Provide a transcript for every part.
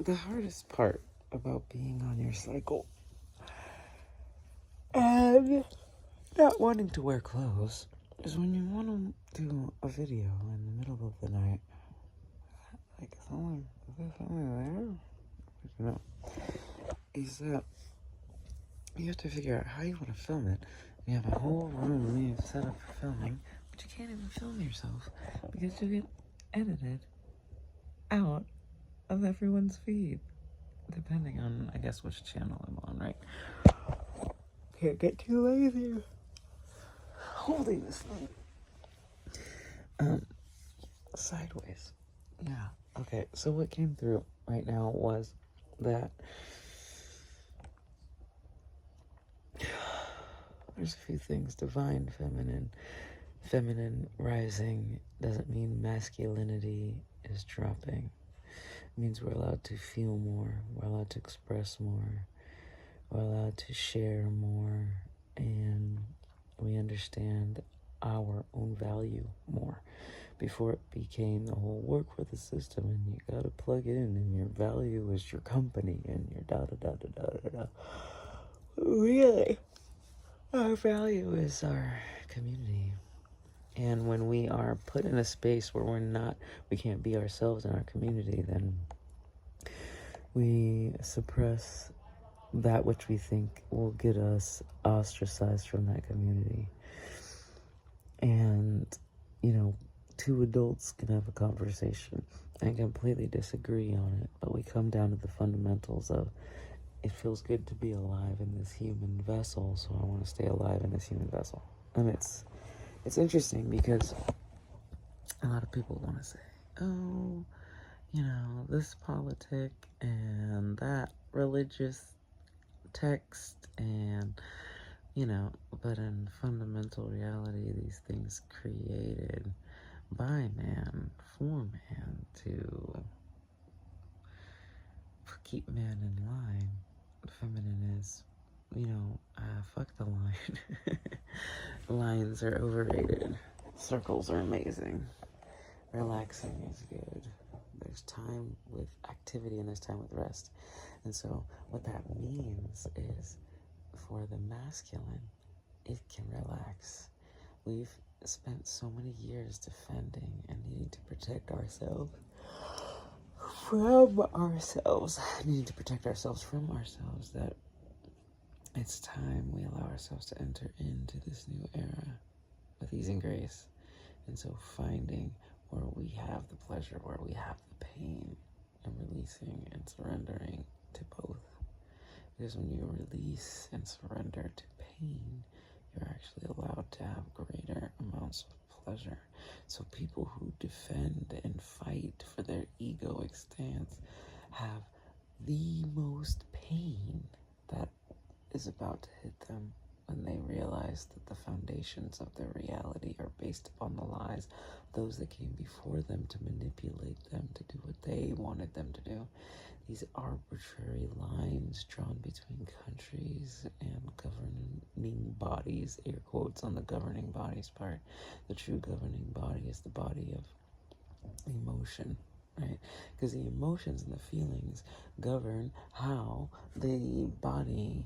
the hardest part about being on your cycle and not wanting to wear clothes is when you want to do a video in the middle of the night. Like, is there someone there? You know, is that you have to figure out how you want to film it. You have a whole room you've set up for filming, but you can't even film yourself because you get edited out of everyone's feed, depending on, I guess, which channel I'm on, right? Can't get too lazy holding this thing. Sideways. Yeah. Okay, so what came through right now was that there's a few things. Divine, feminine rising doesn't mean masculinity is dropping. It means we're allowed to feel more, we're allowed to express more, we're allowed to share more, and we understand our own value more. Before it became the whole work for the system and you gotta plug in and your value is your company and your da-da-da-da-da-da-da. Really, our value is our community. And when we are put in a space where we can't be ourselves in our community, then we suppress that which we think will get us ostracized from that community. And, two adults can have a conversation and completely disagree on it, but we come down to the fundamentals of it feels good to be alive in this human vessel, so I want to stay alive in this human vessel. And it's interesting because a lot of people want to say, oh, this politic and that religious text and, but in fundamental reality, these things created by man, for man, to keep man in line. Feminine is, fuck the line. Lines are overrated. Circles are amazing. Relaxing is good. There's time with activity and there's time with rest. And so what that means is for the masculine, it can relax. We've spent so many years defending and needing to protect ourselves from ourselves, that it's time we allow ourselves to enter into this new era with ease and grace. And so finding where we have the pleasure, where we have the pain, and releasing and surrendering to both. Because when you release and surrender to pain, you're actually allowed to have greater amounts of pleasure. So people who defend and fight for their egoic stance have the most pain that is about to hit them when they realize that the foundations of their reality are based upon the lies of those that came before them to manipulate them to do what they wanted them to do. These arbitrary lines drawn between countries and governing bodies, air quotes on the governing bodies part. The true governing body is the body of emotion, right? Because the emotions and the feelings govern how the body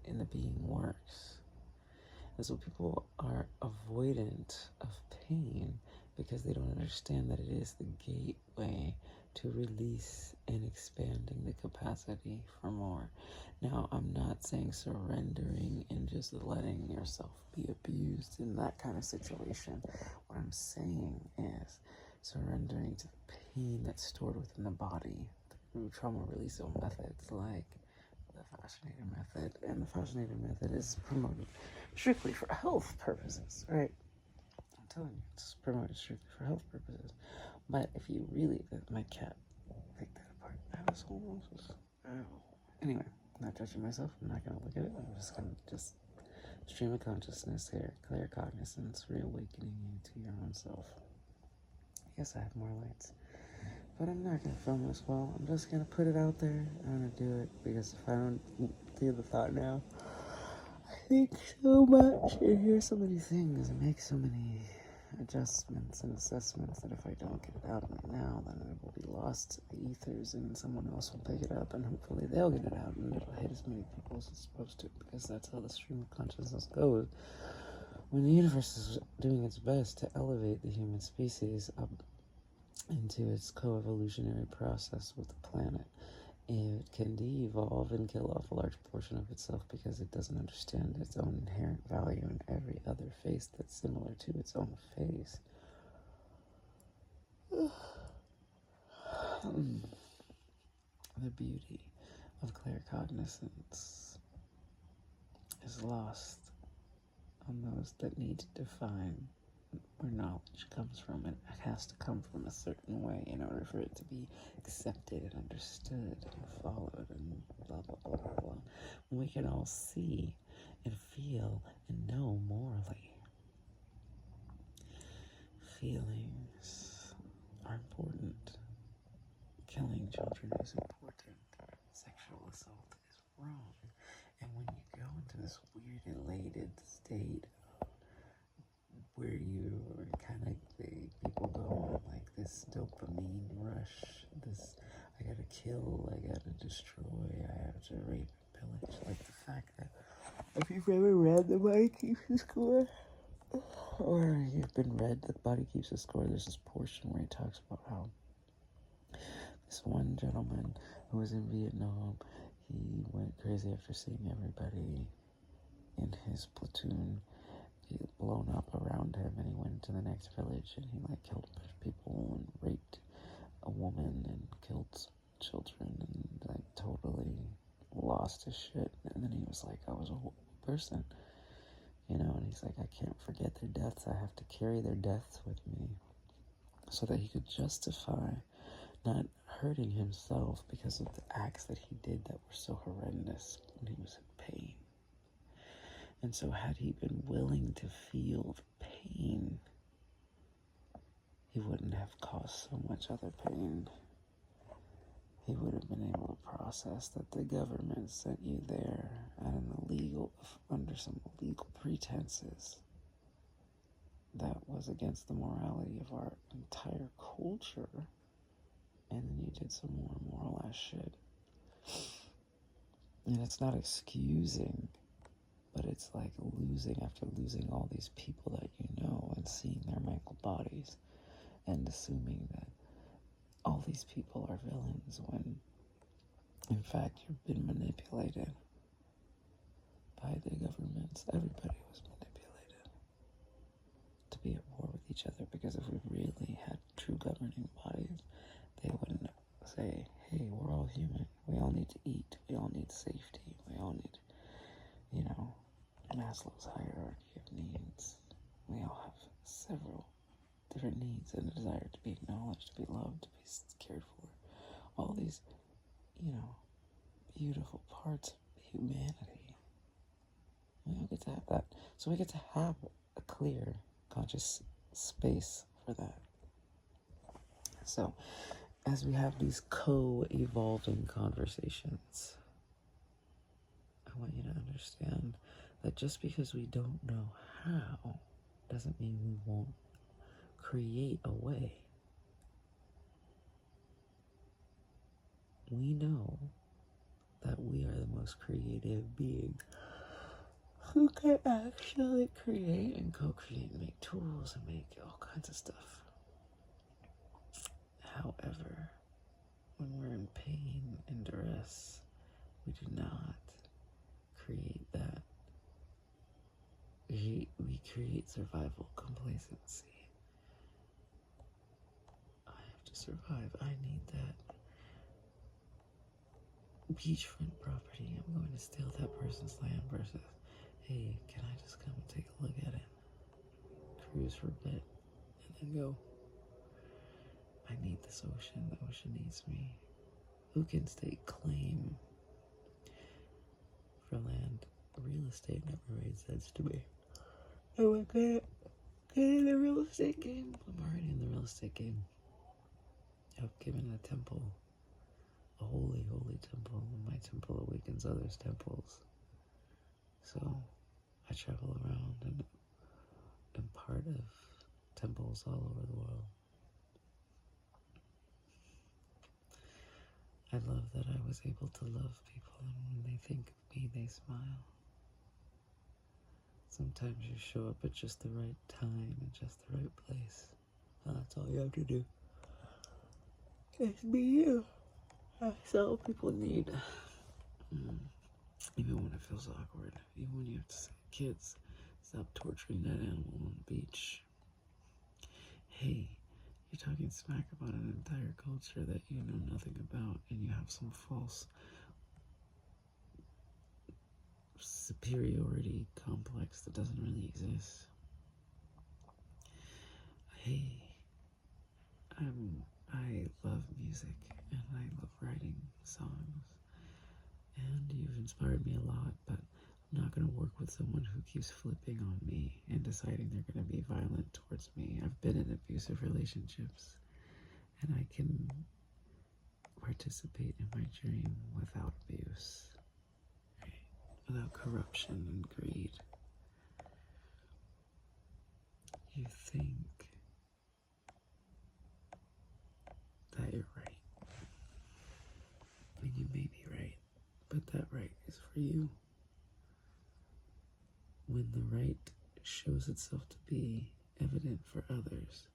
in the being works. And so people are avoidant of pain because they don't understand that it is the gateway to release and expanding the capacity for more. Now, I'm not saying surrendering and just letting yourself be abused in that kind of situation. What I'm saying is surrendering to the pain that's stored within the body through trauma release methods like the fascinator method. And the fascinator method is promoted strictly for health purposes, right? I'm telling you, it's promoted strictly for health purposes. But if you really, my cat picked that apart. Asshole. Anyway, I'm not judging myself. I'm not gonna look at it. I'm just gonna stream of consciousness here, clear cognizance, reawakening you to your own self. Yes, I have more lights. But I'm not gonna film this well. I'm just gonna put it out there. I'm gonna do it because if I don't do the thought now, I think so much and hear so many things and make so many adjustments and assessments that if I don't get it out now, then it will be lost to the ethers and someone else will pick it up and hopefully they'll get it out and it'll hit as many people as it's supposed to, because that's how the stream of consciousness goes. When the universe is doing its best to elevate the human species up into its co-evolutionary process with the planet, it can de-evolve and kill off a large portion of itself because it doesn't understand its own inherent value in every other face that's similar to its own face. The beauty of claircognizance is lost on those that need to define where knowledge comes from. And it has to come from a certain way in order for it to be accepted and understood and followed and blah, blah, blah, blah, blah. When we can all see and feel and know morally. Feelings are important. Killing children is important. Sexual assault is wrong. And when you go into this weird elated state where you kind of, people go on like this dopamine rush, this, I gotta kill, I gotta destroy, I have to rape and pillage. Like the fact that, if you've ever read The Body Keeps the Score, or you've been read The Body Keeps the Score, there's this portion where he talks about how this one gentleman who was in Vietnam, he went crazy after seeing everybody in his platoon blown up around him, and he went to the next village and he like killed a bunch of people and raped a woman and killed some children and like totally lost his shit. And then he was like, I was a horrible person, you know, and he's like, I can't forget their deaths, I have to carry their deaths with me, so that he could justify not hurting himself because of the acts that he did that were so horrendous when he was in pain. And so had he been willing to feel the pain, he wouldn't have caused so much other pain. He would have been able to process that the government sent you there under some illegal pretenses that was against the morality of our entire culture, and then you did some more immoral ass shit. And it's not excusing, but it's like after losing all these people that you know and seeing their mangled bodies and assuming that all these people are villains when in fact you've been manipulated by the governments. Everybody was manipulated to be at war with each other, because if we really had true governing bodies, they wouldn't say, hey, we're all human, we all need to eat, we all need safety, we all need, you know, Maslow's hierarchy of needs. We all have several different needs and a desire to be acknowledged, to be loved, to be cared for. All these, you know, beautiful parts of humanity. We all get to have that. So we get to have a clear, conscious space for that. So, as we have these co-evolving conversations, I want you to understand that just because we don't know how doesn't mean we won't create a way. We know that we are the most creative being who can actually create and co-create and make tools and make all kinds of stuff. However, when we're in pain and duress, we do not create that. We create survival complacency. I have to survive. I need that beachfront property. I'm going to steal that person's land versus, hey, can I just come and take a look at it? Cruise for a bit and then go. I need this ocean. The ocean needs me. Who can stake claim for land? Real estate never made sense to me. Oh my god. Get in the real estate game. I'm already in the real estate game. I've given a temple, a holy, holy temple, and my temple awakens others' temples. So I travel around and am part of temples all over the world. I love that I was able to love people, and when they think of me, they smile. Sometimes you show up at just the right time and just the right place. That's all you have to do. It's be you. That's all people need. Even when it feels awkward. Even when you have to say, kids, stop torturing that animal on the beach. Hey, you're talking smack about an entire culture that you know nothing about, and you have some false superiority complex that doesn't really exist. Hey, I love music, and I love writing songs, and you've inspired me a lot, but I'm not going to work with someone who keeps flipping on me and deciding they're going to be violent towards me. I've been in abusive relationships, and I can participate in my dream without abuse, right? Without corruption and greed. You think that you're right, and you may be right, but that right is for you. When the right shows itself to be evident for others,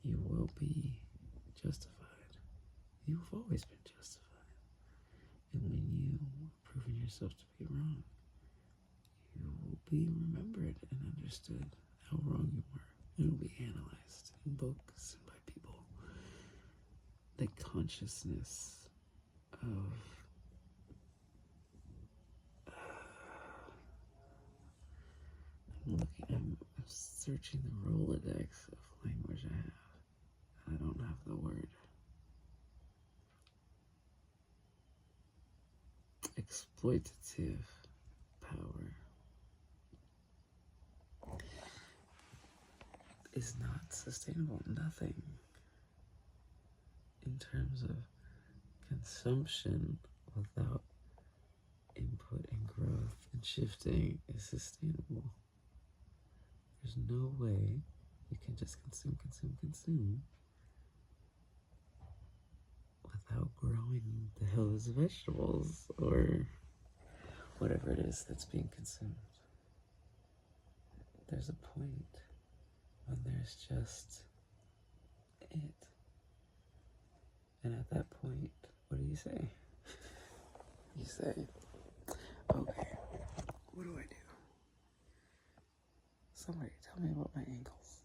you will be justified. You've always been justified. And when you have proven yourself to be wrong, you will be remembered and understood how wrong you were. It will be analyzed in books and by people. The consciousness of I'm searching the Rolodex of language I have. I don't have the word. Exploitative power is not sustainable. Nothing in terms of consumption without input and growth and shifting is sustainable. There's no way you can just consume without growing the hills of vegetables or whatever it is that's being consumed. There's a point when there's just it. And at that point, what do you say? You say, okay, what do I do? Somebody tell me about my ankles.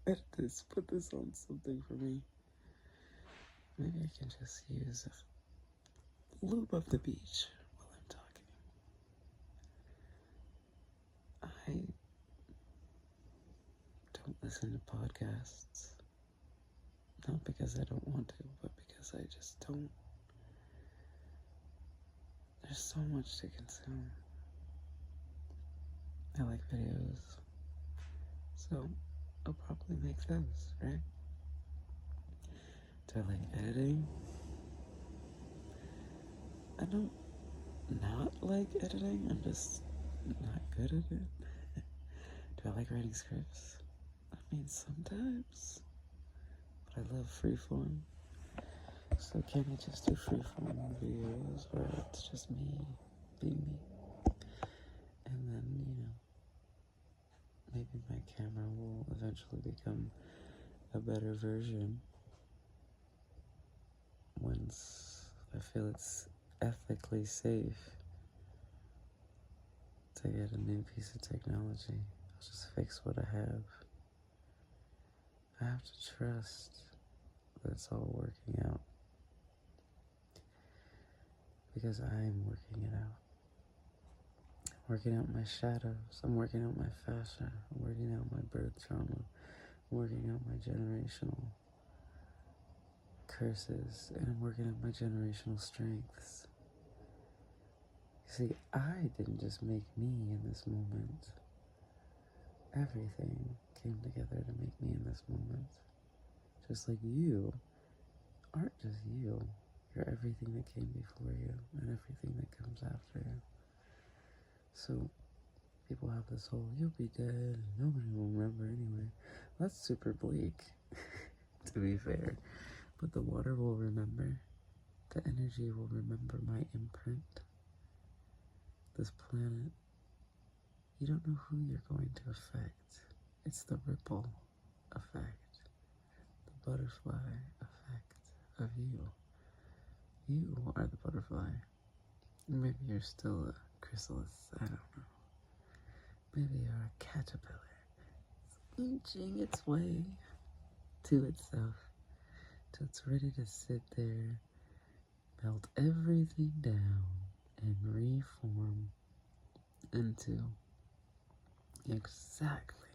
Edit this, put this on something for me. Maybe I can just use a lube of the beach while I'm talking. I don't listen to podcasts. Not because I don't want to, but because I just don't. There's so much to consume. I like videos, so I'll probably make those, right? Do I like editing? I don't not like editing, I'm just not good at it. Do I like writing scripts? I mean, sometimes, but I love freeform. So can I just do freeform videos where it's just me being me? And then, maybe my camera will eventually become a better version once I feel it's ethically safe to get a new piece of technology. I'll just fix what I have. I have to trust that it's all working out. Because I'm working it out. I'm working out my shadows. I'm working out my fascia. I'm working out my birth trauma. I'm working out my generational curses. And I'm working out my generational strengths. You see, I didn't just make me in this moment. Everything came together to make me in this moment. Just like you aren't just you. You're everything that came before you and everything that comes after you. So people have this whole, you'll be dead and nobody will remember anyway. That's super bleak, to be fair. But the water will remember. The energy will remember my imprint. This planet, you don't know who you're going to affect. It's the ripple effect, the butterfly effect of you. You are the butterfly. Maybe you're still a chrysalis, I don't know. Maybe you're a caterpillar. It's inching its way to itself, till it's ready to sit there, melt everything down, and reform into exactly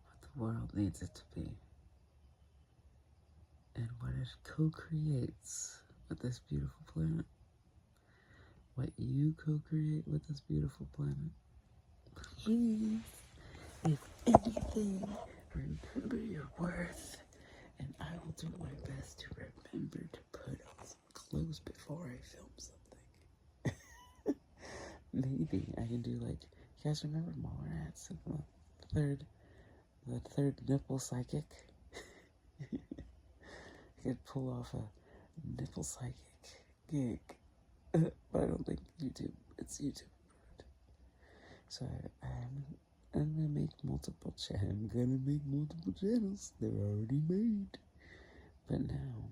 what the world needs it to be. And what it co-creates with this beautiful planet. What you co-create with this beautiful planet. Please, if anything, remember your worth. And I will do my best to remember to put on some clothes before I film something. Maybe I can do like, you guys remember Mallrats and the third nipple psychic? I could pull off a nipple psychic gig. But I don't think it's YouTube. So I'm gonna make multiple channels. They're already made. But now,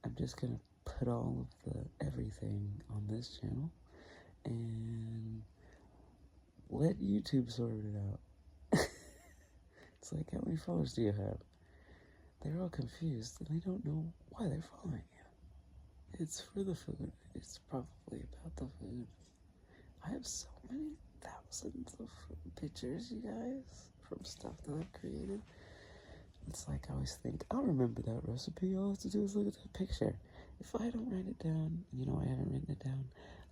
I'm just gonna put all of the everything on this channel and let YouTube sort it out. It's like, how many followers do you have? They're all confused and they don't know why they're following you. It's for the food. It's probably about the food. I have so many thousands of pictures, you guys, from stuff that I've created. It's like I always think, I'll remember that recipe. All I have to do is look at that picture. If I don't write it down, I haven't written it down.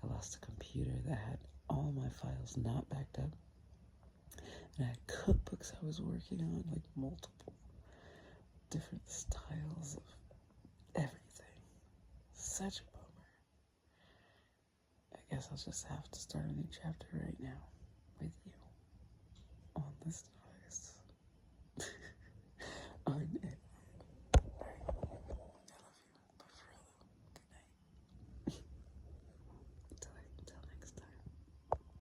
I lost a computer that had all my files not backed up. And I had cookbooks I was working on, like multiple different styles of everything. Such a bummer. I guess I'll just have to start a new chapter right now with you on this.